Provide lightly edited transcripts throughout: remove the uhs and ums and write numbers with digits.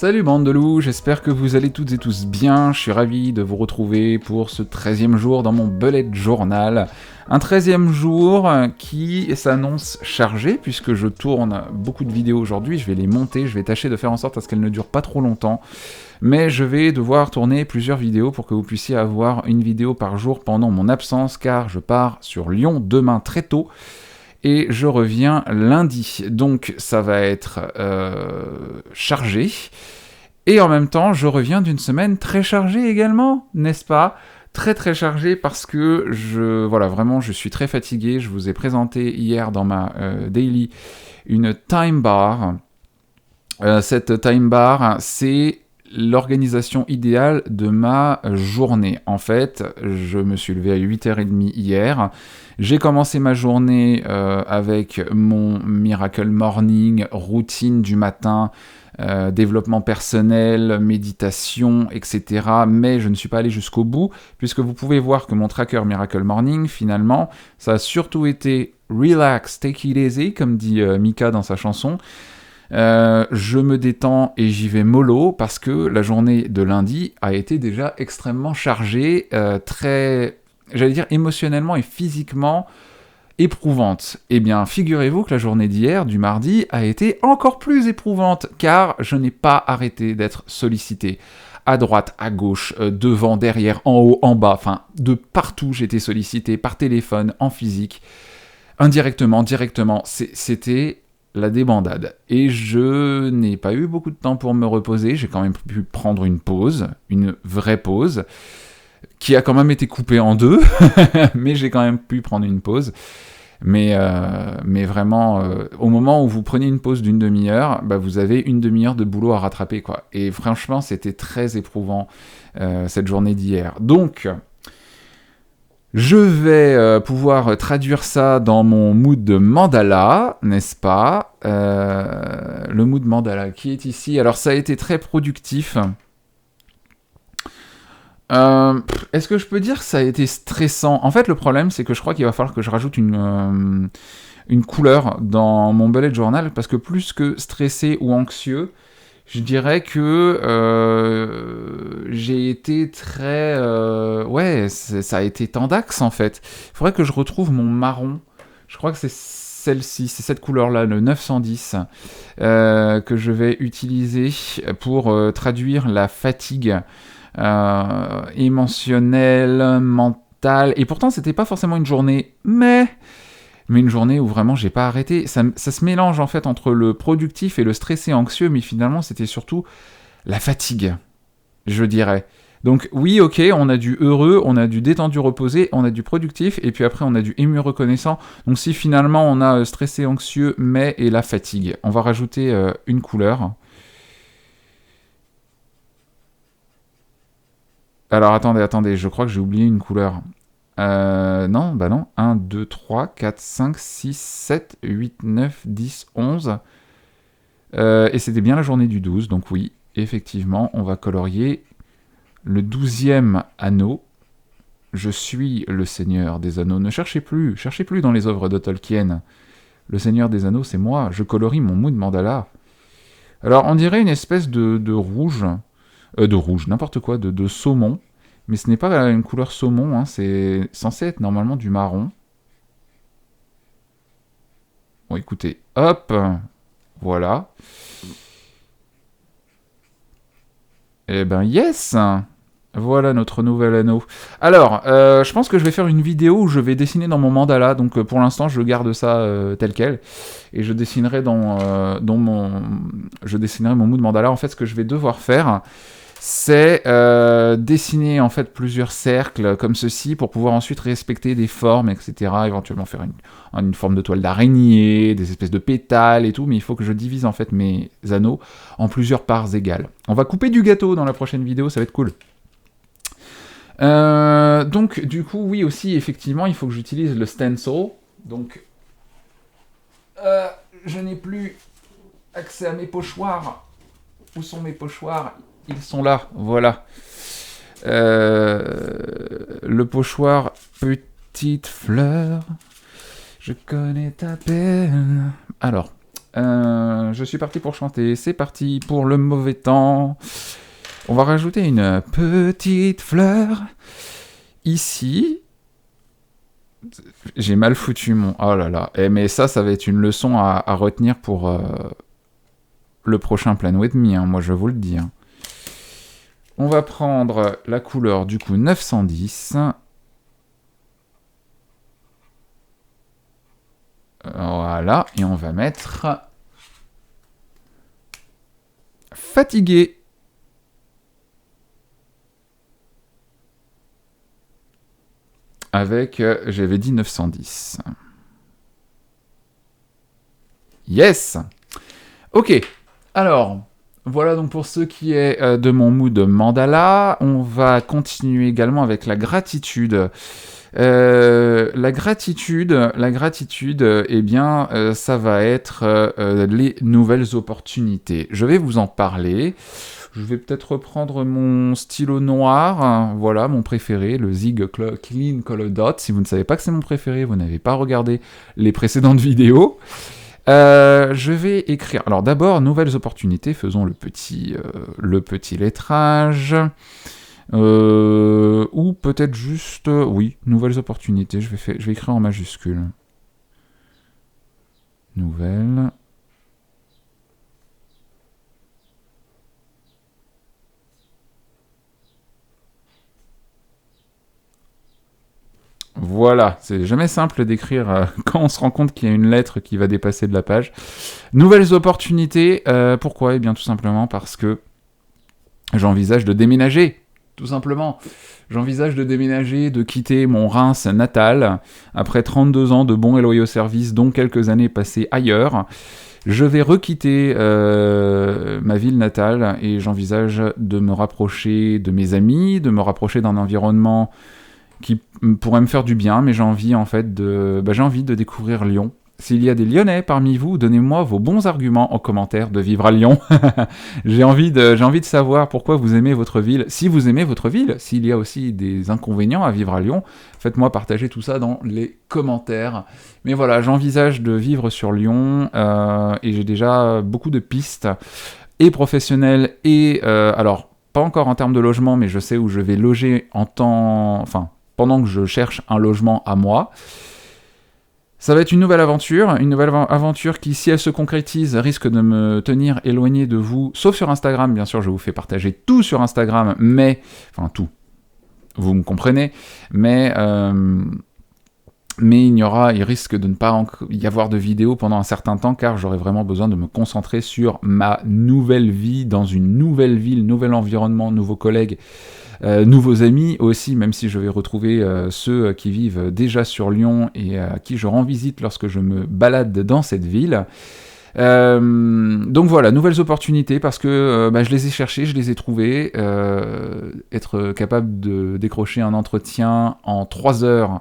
Salut bande de loups, j'espère que vous allez toutes et tous bien, je suis ravi de vous retrouver pour ce 13e jour dans mon bullet journal. Un 13e jour qui s'annonce chargé puisque je tourne beaucoup de vidéos aujourd'hui, je vais les monter, je vais tâcher de faire en sorte à ce qu'elles ne durent pas trop longtemps. Mais je vais devoir tourner plusieurs vidéos pour que vous puissiez avoir une vidéo par jour pendant mon absence car je pars sur Lyon demain très tôt. Et je reviens lundi, donc ça va être chargé. Et en même temps, je reviens d'une semaine très chargée également, n'est-ce pas ? Très très chargée parce que vraiment, je suis très fatigué. Je vous ai présenté hier dans ma daily une time bar. Cette time bar, c'est l'organisation idéale de ma journée. En fait, je me suis levé à 8h30 hier. J'ai commencé ma journée avec mon Miracle Morning, routine du matin, développement personnel, méditation, etc. Mais je ne suis pas allé jusqu'au bout, puisque vous pouvez voir que mon tracker Miracle Morning, finalement, ça a surtout été « relax, take it easy », comme dit Mika dans sa chanson. Je me détends et j'y vais mollo parce que la journée de lundi a été déjà extrêmement chargée, très, j'allais dire émotionnellement et physiquement éprouvante. Eh bien, figurez-vous que la journée d'hier, du mardi, a été encore plus éprouvante car je n'ai pas arrêté d'être sollicité. À droite, à gauche, devant, derrière, en haut, en bas, enfin, de partout j'ai été sollicité, par téléphone, en physique, indirectement, directement, c'était la débandade. Et je n'ai pas eu beaucoup de temps pour me reposer, j'ai quand même pu prendre une pause, une vraie pause, qui a quand même été coupée en deux, mais j'ai quand même pu prendre une pause. Mais vraiment, au moment où vous prenez une pause d'une demi-heure, vous avez une demi-heure de boulot à rattraper, quoi. Et franchement, c'était très éprouvant, cette journée d'hier. Donc, je vais pouvoir traduire ça dans mon mood de mandala, n'est-ce pas ? Le mood mandala qui est ici. Alors, ça a été très productif. Est-ce que je peux dire que ça a été stressant ? En fait, le problème, c'est que je crois qu'il va falloir que je rajoute une couleur dans mon bullet journal, parce que plus que stressé ou anxieux, je dirais que j'ai été très... ça a été tendax, en fait. Il faudrait que je retrouve mon marron. Je crois que c'est celle-ci, c'est cette couleur-là, le 910, que je vais utiliser pour traduire la fatigue émotionnelle, mentale. Et pourtant, c'était pas forcément une journée, mais une journée où vraiment j'ai pas arrêté. Ça se mélange en fait entre le productif et le stressé anxieux, mais finalement c'était surtout la fatigue, je dirais. Donc oui, ok, on a du heureux, on a du détendu reposé, on a du productif, et puis après on a du ému reconnaissant. Donc si finalement on a stressé anxieux, mais et la fatigue, on va rajouter une couleur. Alors attendez, je crois que j'ai oublié une couleur. Non. 1, 2, 3, 4, 5, 6, 7, 8, 9, 10, 11. Et c'était bien la journée du 12, donc oui, effectivement, on va colorier le 12e anneau. Je suis le Seigneur des Anneaux. Ne cherchez plus dans les œuvres de Tolkien. Le Seigneur des Anneaux, c'est moi, je colorie mon mood mandala. Alors, on dirait une espèce de rouge, n'importe quoi, de saumon. Mais ce n'est pas une couleur saumon, hein, c'est censé être normalement du marron. Bon, écoutez, hop, voilà. Eh ben, yes! Voilà notre nouvel anneau. Alors, je pense que je vais faire une vidéo où je vais dessiner dans mon mandala, donc pour l'instant, je garde ça tel quel. Et je dessinerai je dessinerai mon mood mandala. En fait, ce que je vais devoir faire, c'est dessiner en fait plusieurs cercles comme ceci pour pouvoir ensuite respecter des formes, etc. Éventuellement faire une forme de toile d'araignée, des espèces de pétales et tout, mais il faut que je divise en fait mes anneaux en plusieurs parts égales. On va couper du gâteau dans la prochaine vidéo, ça va être cool. Donc du coup, oui aussi, effectivement, il faut que j'utilise le stencil. Donc, je n'ai plus accès à mes pochoirs. Où sont mes pochoirs ? Ils sont là, voilà. Le pochoir Petite fleur, je connais ta peine. Alors, Je suis parti pour chanter. C'est parti pour le mauvais temps. On va rajouter une petite fleur. Ici, j'ai mal foutu mon... Oh là là. Mais ça va être une leçon à retenir pour le prochain Plan With Me, hein, moi je vous le dis. Hein. On va prendre la couleur du coup 910. Voilà, et on va mettre fatigué. Avec, j'avais dit 910. Yes! Ok, alors, voilà donc pour ce qui est de mon mood mandala. On va continuer également avec la gratitude. La gratitude, eh bien, ça va être les nouvelles opportunités. Je vais vous en parler. Je vais peut-être reprendre mon stylo noir, hein, voilà, mon préféré, le Zig Clean Color Dot. Si vous ne savez pas que c'est mon préféré, vous n'avez pas regardé les précédentes vidéos. Je vais écrire. Alors d'abord, nouvelles opportunités, faisons le petit lettrage. Ou peut-être juste... oui, nouvelles opportunités, je vais écrire en majuscule. Nouvelles... Voilà, c'est jamais simple d'écrire quand on se rend compte qu'il y a une lettre qui va dépasser de la page. Nouvelles opportunités, pourquoi ? Eh bien tout simplement parce que j'envisage de déménager, tout simplement. J'envisage de déménager, de quitter mon Reims natal, après 32 ans de bons et loyaux services, dont quelques années passées ailleurs. Je vais requitter ma ville natale et j'envisage de me rapprocher de mes amis, de me rapprocher d'un environnement qui pourrait me faire du bien, mais j'ai envie en fait j'ai envie de découvrir Lyon. S'il y a des Lyonnais parmi vous, donnez-moi vos bons arguments en commentaire de vivre à Lyon. j'ai envie de savoir pourquoi vous aimez votre ville. Si vous aimez votre ville, s'il y a aussi des inconvénients à vivre à Lyon, faites-moi partager tout ça dans les commentaires. Mais voilà, j'envisage de vivre sur Lyon et j'ai déjà beaucoup de pistes et professionnelles et alors pas encore en termes de logement, mais je sais où je vais loger pendant que je cherche un logement à moi. Ça va être une nouvelle aventure qui, si elle se concrétise, risque de me tenir éloigné de vous, sauf sur Instagram, bien sûr, je vous fais partager tout sur Instagram, tout, vous me comprenez, mais il risque de ne pas y avoir de vidéos pendant un certain temps, car j'aurai vraiment besoin de me concentrer sur ma nouvelle vie, dans une nouvelle ville, nouvel environnement, nouveaux collègues, nouveaux amis aussi, même si je vais retrouver ceux qui vivent déjà sur Lyon et à qui je rends visite lorsque je me balade dans cette ville. Donc voilà, nouvelles opportunités parce que je les ai cherchées, je les ai trouvées. Être capable de décrocher un entretien en 3 heures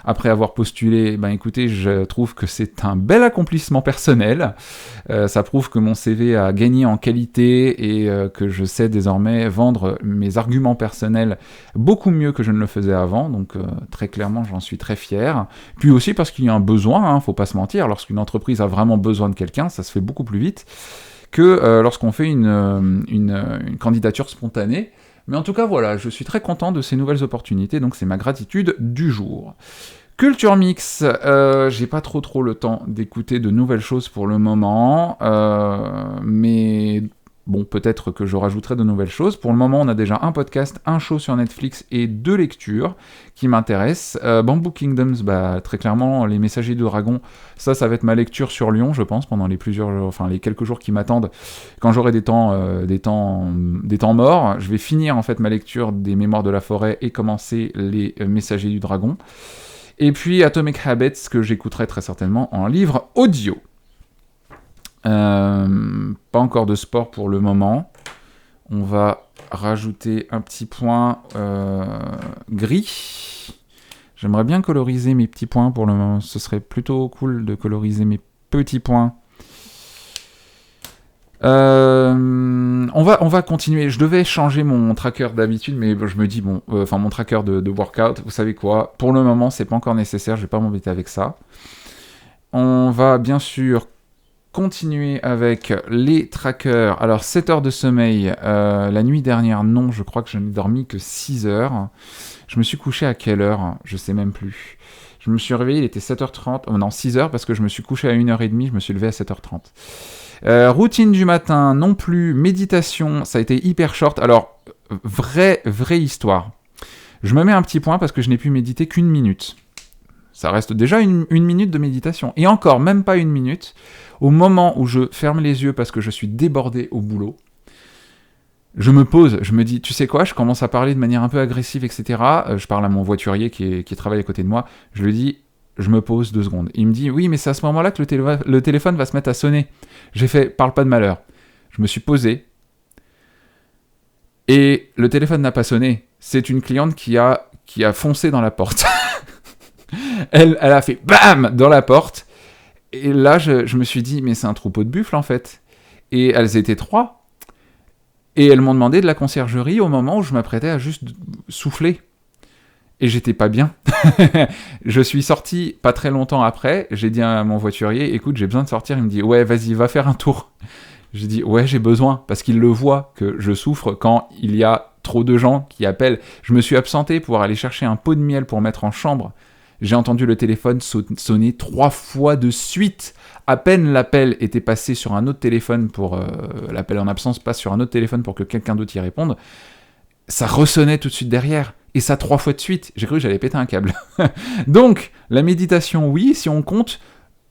après avoir postulé, écoutez, je trouve que c'est un bel accomplissement personnel. Ça prouve que mon CV a gagné en qualité et que je sais désormais vendre mes arguments personnels beaucoup mieux que je ne le faisais avant. Donc très clairement, j'en suis très fier. Puis aussi parce qu'il y a un besoin, hein, faut pas se mentir. Lorsqu'une entreprise a vraiment besoin de quelqu'un, ça se fait beaucoup plus vite que lorsqu'on fait une candidature spontanée. Mais en tout cas, voilà, je suis très content de ces nouvelles opportunités, donc c'est ma gratitude du jour. Culture Mix, j'ai pas trop le temps d'écouter de nouvelles choses pour le moment, mais bon, peut-être que je rajouterai de nouvelles choses. Pour le moment, on a déjà un podcast, un show sur Netflix et 2 lectures qui m'intéressent. Bamboo Kingdoms, très clairement, Les Messagers du Dragon, ça va être ma lecture sur Lyon, je pense, pendant les quelques jours qui m'attendent, quand j'aurai des temps morts. Je vais finir en fait ma lecture des Mémoires de la Forêt et commencer Les Messagers du Dragon. Et puis Atomic Habits, que j'écouterai très certainement en livre audio. Pas encore de sport pour le moment. On va rajouter un petit point gris. J'aimerais bien coloriser mes petits points pour le moment. Ce serait plutôt cool de coloriser mes petits points. On va continuer. Je devais changer mon tracker d'habitude, mais je me dis, mon tracker de workout, vous savez quoi, pour le moment, c'est pas encore nécessaire, je vais pas m'embêter avec ça. On va bien sûr continuer avec les trackers. Alors 7 heures de sommeil, la nuit dernière, non, je crois que je n'ai dormi que 6 heures. Je me suis couché à quelle heure? Je sais même plus. Je me suis réveillé, il était 7h30, non 6h parce que je me suis couché à 1h30, je me suis levé à 7h30. Routine du matin, non plus. Méditation, ça a été hyper short. Alors, vraie histoire. Je me mets un petit point parce que je n'ai pu méditer qu'1 minute. Ça reste déjà une minute de méditation. Et encore, même pas 1 minute. Au moment où je ferme les yeux parce que je suis débordé au boulot, je me pose, je me dis, tu sais quoi, je commence à parler de manière un peu agressive, etc. Je parle à mon voiturier qui travaille à côté de moi. Je lui dis, je me pose 2 secondes. Il me dit, oui, mais c'est à ce moment-là que le téléphone va se mettre à sonner. J'ai fait, parle pas de malheur. Je me suis posé. Et le téléphone n'a pas sonné. C'est une cliente qui a foncé dans la porte. Elle a fait BAM dans la porte. Et là, je me suis dit, mais c'est un troupeau de buffles, en fait. Et elles étaient 3. Et elles m'ont demandé de la conciergerie au moment où je m'apprêtais à juste souffler. Et j'étais pas bien. Je suis sorti pas très longtemps après. J'ai dit à mon voiturier, écoute, j'ai besoin de sortir. Il me dit, ouais, vas-y, va faire un tour. J'ai dit, ouais, j'ai besoin. Parce qu'il le voit que je souffre quand il y a trop de gens qui appellent. Je me suis absenté pour aller chercher un pot de miel pour mettre en chambre. J'ai entendu le téléphone sonner 3 fois de suite. À peine l'appel était passé sur un autre téléphone pour... l'appel en absence passe sur un autre téléphone pour que quelqu'un d'autre y réponde. Ça ressonnait tout de suite derrière. Et ça 3 fois de suite. J'ai cru que j'allais péter un câble. Donc, la méditation, oui, si on compte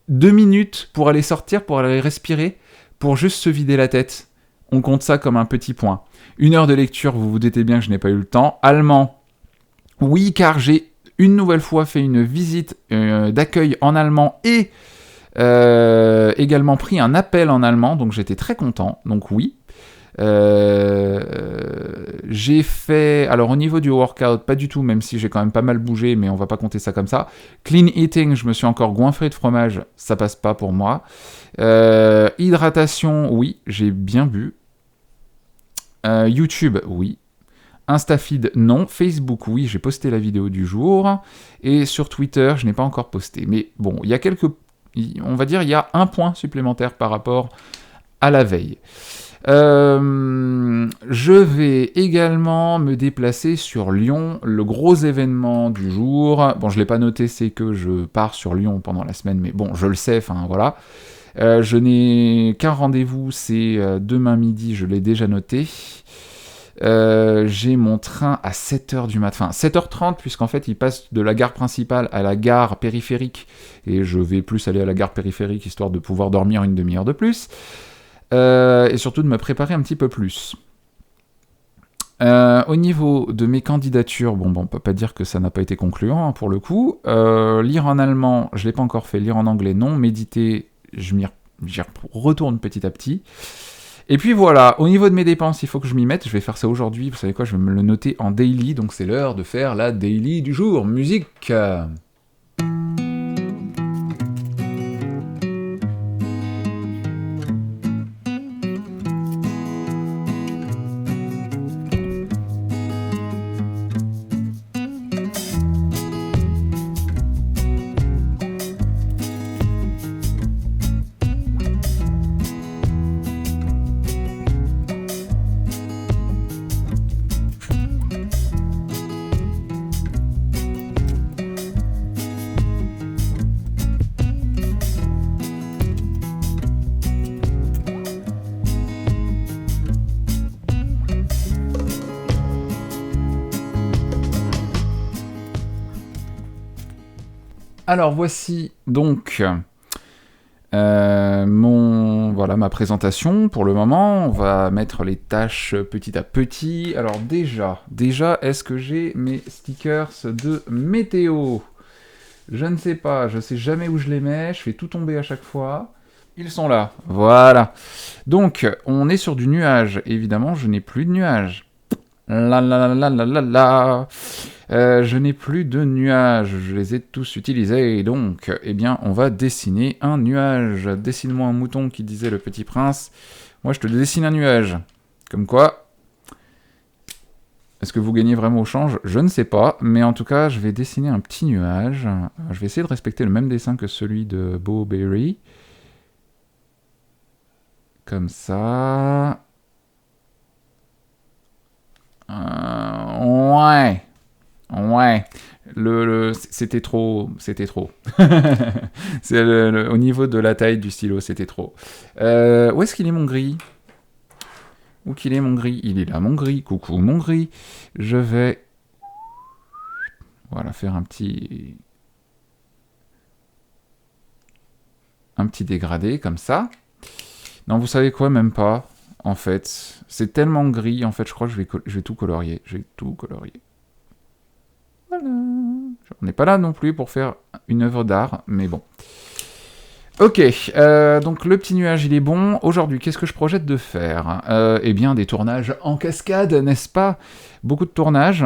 2 minutes pour aller sortir, pour aller respirer, pour juste se vider la tête. On compte ça comme un petit point. 1 heure de lecture, vous vous doutez bien que je n'ai pas eu le temps. Allemand, oui, car j'ai une nouvelle fois fait une visite d'accueil en allemand et également pris un appel en allemand, donc j'étais très content, donc oui. J'ai fait, alors au niveau du workout, pas du tout, même si j'ai quand même pas mal bougé, mais on va pas compter ça comme ça. Clean eating, je me suis encore goinfré de fromage, ça passe pas pour moi. Hydratation, oui, j'ai bien bu. YouTube, oui. Instafeed, non. Facebook, oui, j'ai posté la vidéo du jour. Et sur Twitter, je n'ai pas encore posté. Mais bon, il y a on va dire, il y a un point supplémentaire par rapport à la veille. Je vais également me déplacer sur Lyon, le gros événement du jour. Bon, je ne l'ai pas noté, c'est que je pars sur Lyon pendant la semaine, mais bon, je le sais, enfin voilà. Je n'ai qu'un rendez-vous, c'est demain midi, je l'ai déjà noté. J'ai mon train à 7h du matin, 7h30, puisqu'en fait il passe de la gare principale à la gare périphérique, et je vais plus aller à la gare périphérique histoire de pouvoir dormir une demi-heure de plus, et surtout de me préparer un petit peu plus. Au niveau de mes candidatures, bon, on peut pas dire que ça n'a pas été concluant, hein, pour le coup. Lire en allemand, je l'ai pas encore fait, lire en anglais, non. Méditer, j'y retourne petit à petit. Et puis voilà, au niveau de mes dépenses, il faut que je m'y mette, je vais faire ça aujourd'hui, vous savez quoi, je vais me le noter en daily, donc c'est l'heure de faire la daily du jour. Musique. Alors voici donc ma présentation pour le moment. On va mettre les tâches petit à petit. Alors déjà, est-ce que j'ai mes stickers de météo? Je ne sais pas, je sais jamais où je les mets, je fais tout tomber à chaque fois. Ils sont là, voilà. Donc, on est sur du nuage. Évidemment, je n'ai plus de nuages. Je n'ai plus de nuages, je les ai tous utilisés, donc, eh bien, on va dessiner un nuage. Dessine-moi un mouton, qui disait le petit prince. Moi, je te dessine un nuage. Comme quoi, est-ce que vous gagnez vraiment au change? Je ne sais pas, mais en tout cas, je vais dessiner un petit nuage. Je vais essayer de respecter le même dessin que celui de Bo Berry. Comme ça. Ouais. Ouais. C'était trop. C'était trop. C'est au niveau de la taille du stylo, c'était trop. Où est-ce qu'il est mon gris? Où qu'il est mon gris? Il est là, mon gris. Coucou, mon gris. Je vais... Voilà, faire un petit dégradé, comme ça. Non, vous savez quoi? Même pas, en fait. C'est tellement gris, en fait, je crois que je vais tout colorier. Je vais tout colorier. Voilà. On n'est pas là non plus pour faire une œuvre d'art, mais bon. Ok, donc le petit nuage, il est bon. Aujourd'hui, qu'est-ce que je projette de faire? Eh bien, des tournages en cascade, n'est-ce pas? Beaucoup de tournages.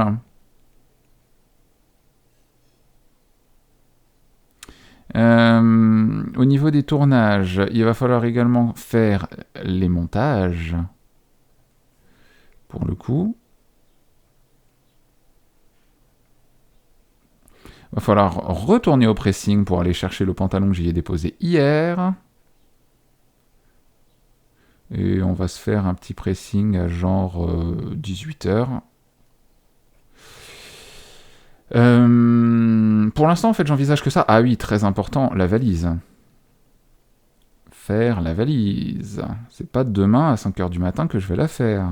Au niveau des tournages, il va falloir également faire les montages. Pour le coup. Il va falloir retourner au pressing pour aller chercher le pantalon que j'y ai déposé hier. Et on va se faire un petit pressing à genre 18h. Pour l'instant, en fait, j'envisage que ça. Ah oui, très important, la valise. Faire la valise. C'est pas demain à 5h du matin que je vais la faire.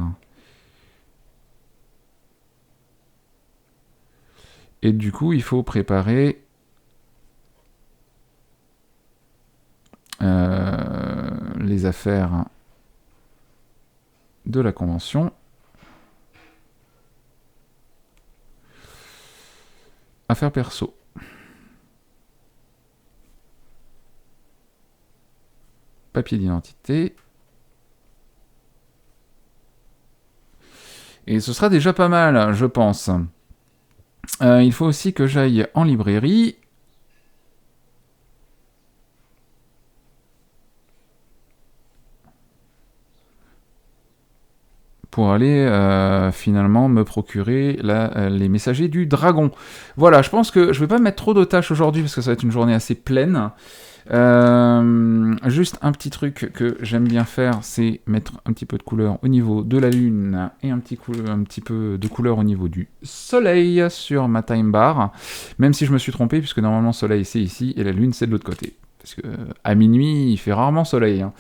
Et du coup, il faut préparer les affaires de la convention. Affaires perso. Papier d'identité. Et ce sera déjà pas mal, je pense. Il faut aussi que j'aille en librairie. Pour aller finalement me procurer les messagers du dragon. Voilà, je pense que je vais pas mettre trop de tâches aujourd'hui parce que ça va être une journée assez pleine. Juste un petit truc que j'aime bien faire, c'est mettre un petit peu de couleur au niveau de la lune et un petit peu de couleur au niveau du soleil sur ma time bar, même si je me suis trompé puisque normalement le soleil c'est ici et la lune c'est de l'autre côté. Parce que à minuit il fait rarement soleil. Hein.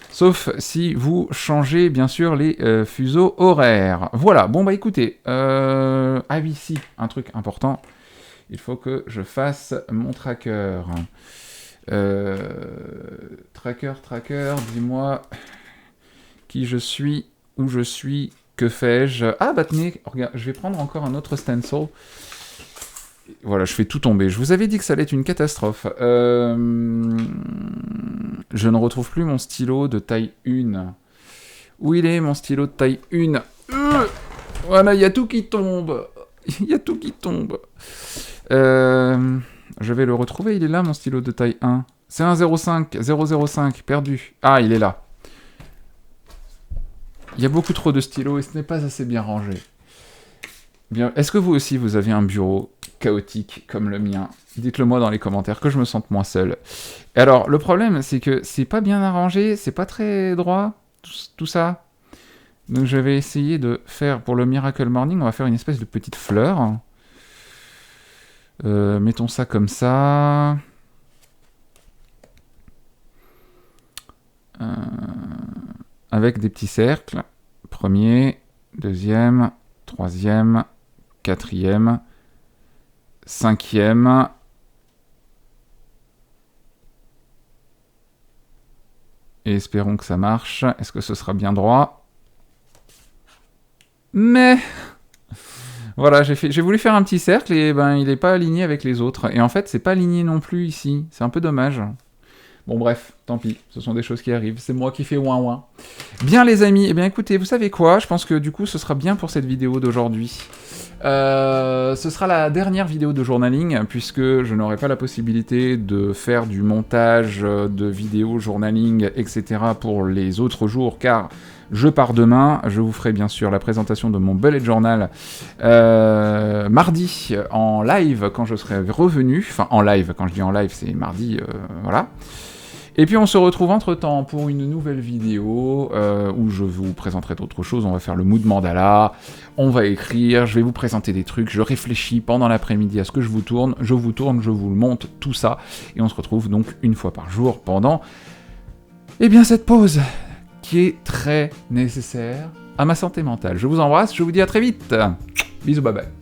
Sauf si vous changez, bien sûr, les fuseaux horaires. Voilà, bon bah écoutez, ah oui, si, un truc important, il faut que je fasse mon tracker. Tracker, dis-moi qui je suis, où je suis, que fais-je. Ah bah tenez, regarde, je vais prendre encore un autre stencil. Voilà, je fais tout tomber. Je vous avais dit que ça allait être une catastrophe. Je ne retrouve plus mon stylo de taille 1. Où il est, mon stylo de taille 1? Voilà, il y a tout qui tombe. Il y a tout qui tombe. Je vais le retrouver, il est là, mon stylo de taille 1. C'est un 005, perdu. Ah, il est là. Il y a beaucoup trop de stylos et ce n'est pas assez bien rangé. Bien, est-ce que vous aussi, vous avez un bureau chaotique comme le mien? Dites-le moi dans les commentaires, que je me sente moins seul. Et alors, le problème, c'est que c'est pas bien arrangé, c'est pas très droit, tout ça. Donc je vais essayer de faire, pour le Miracle Morning, on va faire une espèce de petite fleur. Mettons ça comme ça. Avec des petits cercles. Premier, deuxième, troisième, quatrième, cinquième. Et espérons que ça marche. Est-ce que ce sera bien droit? Mais voilà, j'ai voulu faire un petit cercle et ben il n'est pas aligné avec les autres. Et en fait, c'est pas aligné non plus ici. C'est un peu dommage. Bon bref, tant pis, ce sont des choses qui arrivent, c'est moi qui fais ouin ouin. Bien les amis, eh bien écoutez, vous savez quoi? Je pense que du coup ce sera bien pour cette vidéo d'aujourd'hui. Ce sera la dernière vidéo de journaling, puisque je n'aurai pas la possibilité de faire du montage de vidéos journaling, etc. pour les autres jours, car je pars demain. Je vous ferai bien sûr la présentation de mon bullet journal mardi en live quand je serai revenu. Enfin en live, quand je dis en live c'est mardi, voilà. Et puis on se retrouve entre-temps pour une nouvelle vidéo où je vous présenterai d'autres choses. On va faire le mood mandala, on va écrire, je vais vous présenter des trucs, je réfléchis pendant l'après-midi à ce que je vous tourne, je vous le monte, tout ça. Et on se retrouve donc une fois par jour pendant cette pause qui est très nécessaire à ma santé mentale. Je vous embrasse, je vous dis à très vite. Bisous, bye bye.